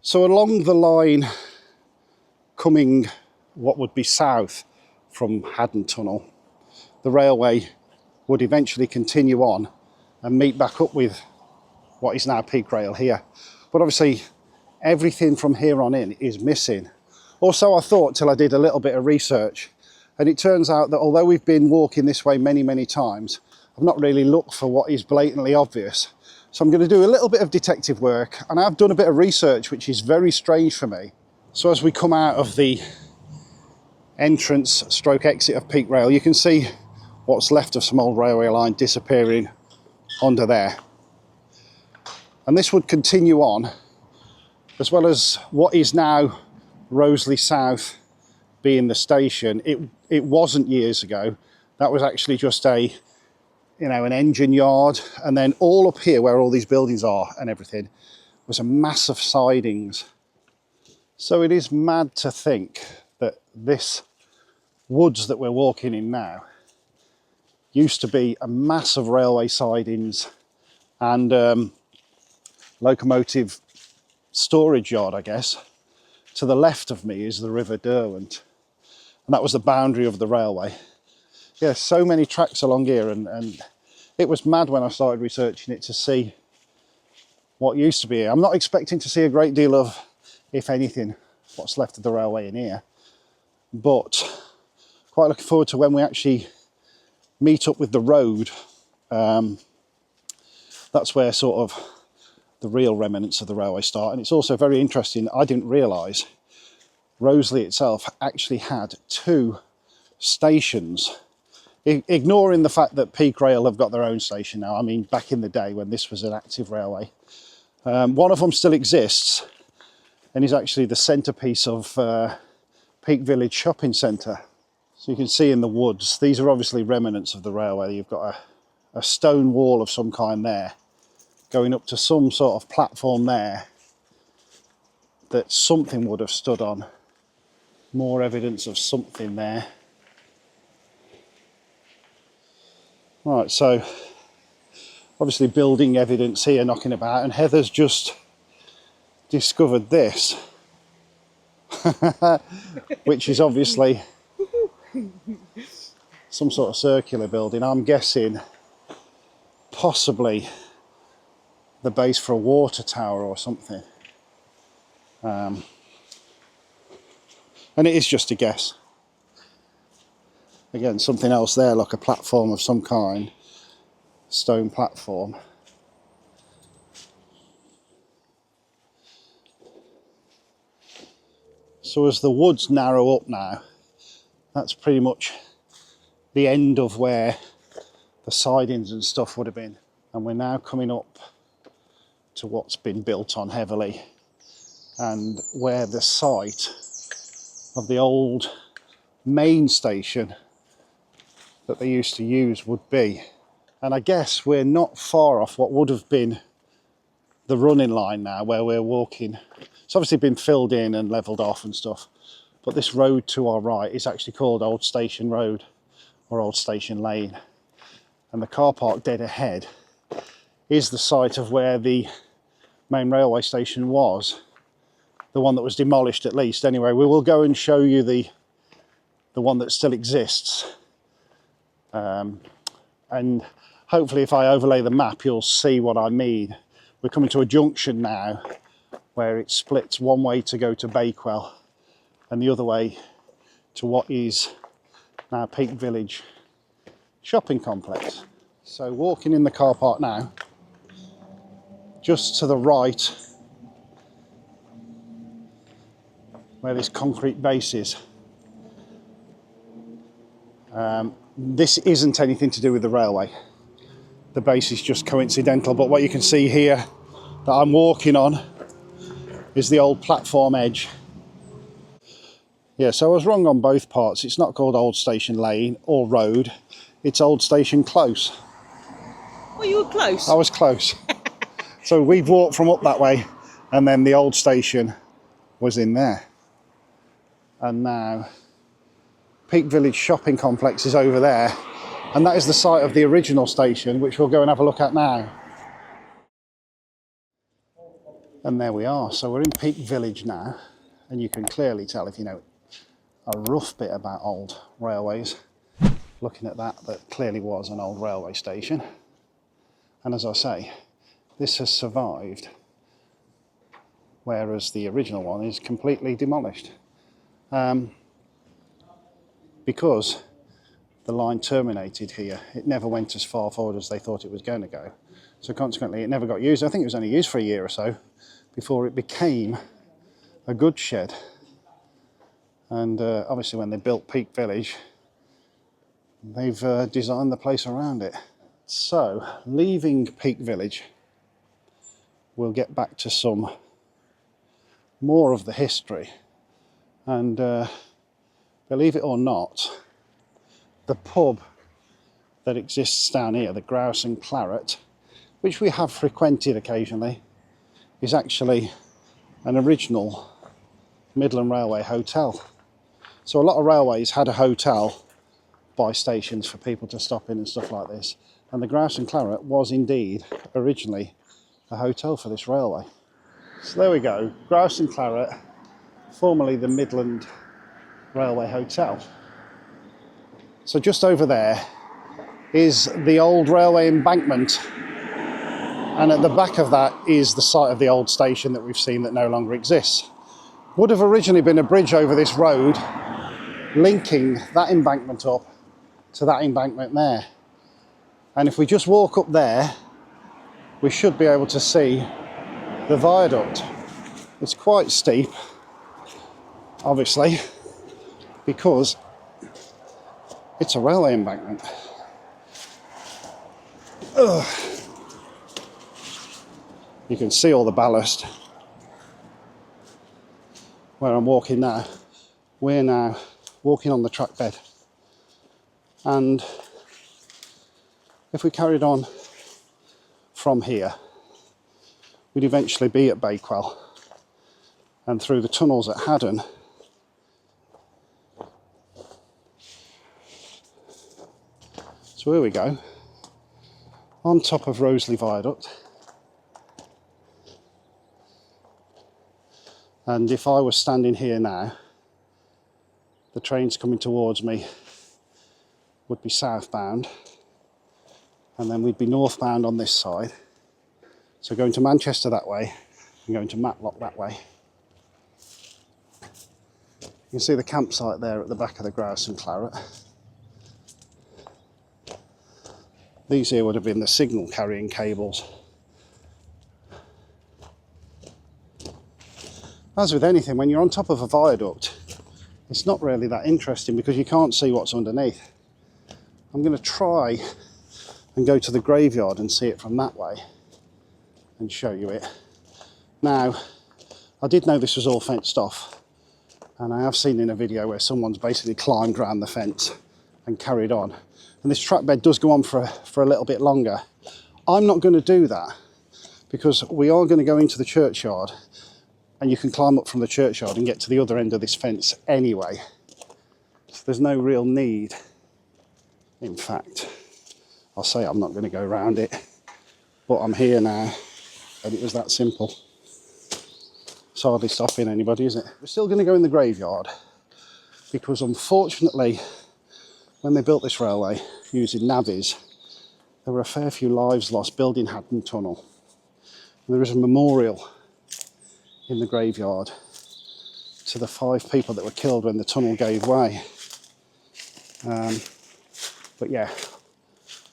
So along the line coming what would be south from Haddon Tunnel, the railway would eventually continue on and meet back up with what is now Peak Rail here. But obviously everything from here on in is missing. Or so I thought till I did a little bit of research. And it turns out that although we've been walking this way many, many times, I've not really looked for what is blatantly obvious. So I'm going to do a little bit of detective work, and I've done a bit of research which is very strange for me. So as we come out of the entrance stroke exit of Peak Rail, you can see what's left of some old railway line disappearing under there. And this would continue on, as well as what is now Rowsley South being the station. It wasn't years ago. That was actually just an engine yard, and then all up here where all these buildings are and everything was a massive sidings. So it is mad to think that this woods that we're walking in now used to be a massive railway sidings and locomotive storage yard, I guess. To the left of me is the River Derwent, and that was the boundary of the railway. Yeah, so many tracks along here, and it was mad when I started researching it to see what used to be here. I'm not expecting to see a great deal of, if anything, what's left of the railway in here, but quite looking forward to when we actually meet up with the road. That's where sort of the real remnants of the railway start. And it's also very interesting, I didn't realise Rowsley itself actually had 2 stations. Ignoring the fact that Peak Rail have got their own station now. I mean, back in the day when this was an active railway. One of them still exists and is actually the centrepiece of Peak Village Shopping Centre. So you can see in the woods, these are obviously remnants of the railway. You've got a stone wall of some kind there, going up to some sort of platform there that something would have stood on. More evidence of something there. Right, so obviously building evidence here knocking about, and Heather's just discovered this, which is obviously some sort of circular building. I'm guessing possibly the base for a water tower or something. And it is just a guess. Again, something else there, like a platform of some kind, stone platform. So as the woods narrow up now, that's pretty much the end of where the sidings and stuff would have been. And we're now coming up to what's been built on heavily, and where the site of the old main station that they used to use would be. And I guess we're not far off what would have been the running line now, where we're walking. It's obviously been filled in and levelled off and stuff, but this road to our right is actually called Old Station Road or Old Station Lane. And the car park dead ahead is the site of where the main railway station was, the one that was demolished at least. Anyway, we will go and show you the one that still exists. And hopefully if I overlay the map, you'll see what I mean. We're coming to a junction now where it splits one way to go to Bakewell and the other way to what is now Peak Village Shopping Complex. So walking in the car park now, just to the right where this concrete base is. This isn't anything to do with the railway. The base is just coincidental, but what you can see here that I'm walking on is the old platform edge. Yeah, so I was wrong on both parts. It's not called Old Station Lane or Road, it's Old Station Close. Well, you were close. I was close. So we've walked from up that way, and then the old station was in there. And now Peak Village Shopping Complex is over there, and that is the site of the original station, which we'll go and have a look at now. And there we are. So we're in Peak Village now, and you can clearly tell, if you know a rough bit about old railways, looking at that clearly was an old railway station. And as I say, this has survived, whereas the original one is completely demolished. Because the line terminated here, it never went as far forward as they thought it was going to go. So consequently, it never got used. I think it was only used for a year or so before it became a goods shed. And obviously when they built Peak Village, they've designed the place around it. So, leaving Peak Village, we'll get back to some more of the history. And believe it or not, the pub that exists down here, the Grouse and Claret, which we have frequented occasionally, is actually an original Midland Railway hotel. So a lot of railways had a hotel by stations for people to stop in and stuff like this. And the Grouse and Claret was indeed originally a hotel for this railway. So there we go, Grouse and Claret, formerly the Midland Railway Hotel. So just over there is the old railway embankment, and at the back of that is the site of the old station that we've seen that no longer exists. Would have originally been a bridge over this road linking that embankment up to that embankment there. And if we just walk up there, we should be able to see the viaduct. It's quite steep, obviously, because it's a railway embankment. Ugh. You can see all the ballast where I'm walking now. We're now walking on the track bed. And if we carried on from here, we'd eventually be at Bakewell and through the tunnels at Haddon. So here we go, on top of Rowsley Viaduct. And if I was standing here now, the trains coming towards me would be southbound, and then we'd be northbound on this side. So going to Manchester that way and going to Matlock that way. You can see the campsite there at the back of the Grouse and Claret. These here would have been the signal carrying cables. As with anything, when you're on top of a viaduct, it's not really that interesting because you can't see what's underneath. I'm going to try and go to the graveyard and see it from that way and show you it. Now, I did know this was all fenced off, and I have seen in a video where someone's basically climbed around the fence and carried on. And this track bed does go on for a little bit longer. I'm not going to do that because we are going to go into the churchyard, and you can climb up from the churchyard and get to the other end of this fence anyway. So there's no real need. In fact, I'll say I'm not going to go around it, but I'm here now, and it was that simple. It's hardly stopping anybody, is it? We're still going to go in the graveyard because unfortunately, when they built this railway using navvies, there were a fair few lives lost building Haddon Tunnel. And there is a memorial in the graveyard to the 5 people that were killed when the tunnel gave way. But yeah,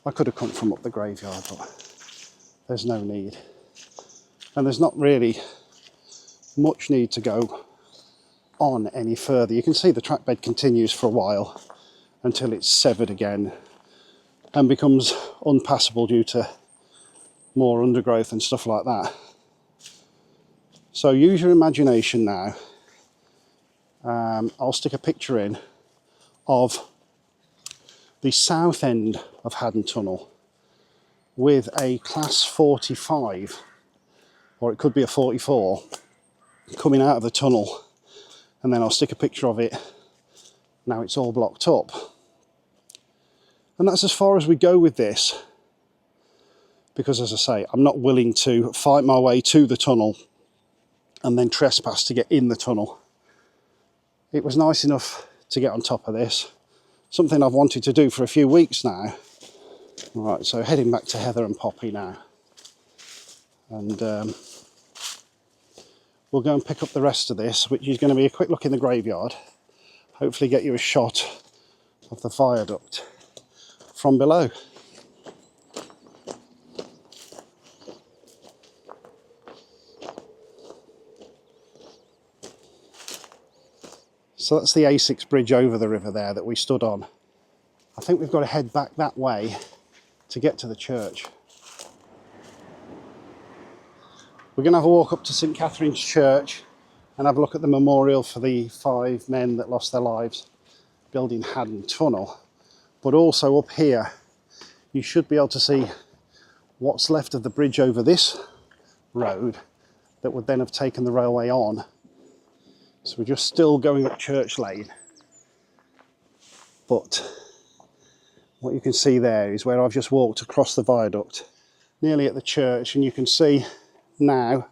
I could have come from up the graveyard, but there's no need. And there's not really much need to go on any further. You can see the track bed continues for a while until it's severed again and becomes unpassable due to more undergrowth and stuff like that. So use your imagination now. I'll stick a picture in of the south end of Haddon Tunnel with a class 45, or it could be a 44, coming out of the tunnel, and then I'll stick a picture of it. Now it's all blocked up. And that's as far as we go with this, because as I say, I'm not willing to fight my way to the tunnel and then trespass to get in the tunnel. It was nice enough to get on top of this, something I've wanted to do for a few weeks now. Right, so heading back to Heather and Poppy now, and we'll go and pick up the rest of this, which is going to be a quick look in the graveyard, hopefully get you a shot of the viaduct from below. So that's the A6 bridge over the river there that we stood on. I think we've got to head back that way to get to the church. We're going to have a walk up to St Katharine's Church and have a look at the memorial for the 5 men that lost their lives building Haddon Tunnel. But also up here, you should be able to see what's left of the bridge over this road that would then have taken the railway on. So we're just still going up Church Lane. But what you can see there is where I've just walked across the viaduct, nearly at the church, and you can see now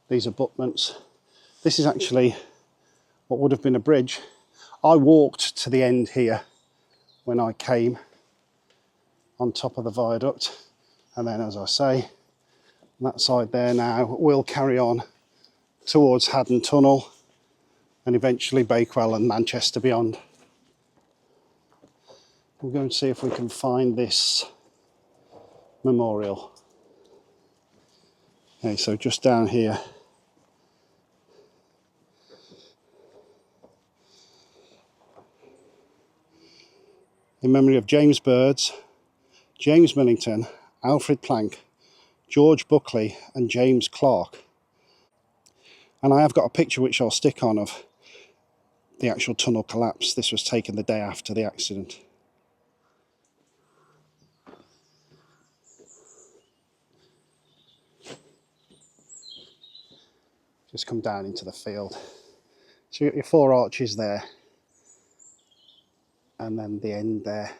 these abutments. This is actually what would have been a bridge. I walked to the end here when I came on top of the viaduct, and then, as I say, that side there now will carry on towards Haddon Tunnel and eventually Bakewell and Manchester beyond. We'll go and see if we can find this memorial. Okay, so just down here. In memory of James Birds, James Millington, Alfred Plank, George Buckley and James Clark. And I have got a picture which I'll stick on of the actual tunnel collapse. This was taken the day after the accident. Just come down into the field. So you've got your 4 arches there, and then the end there.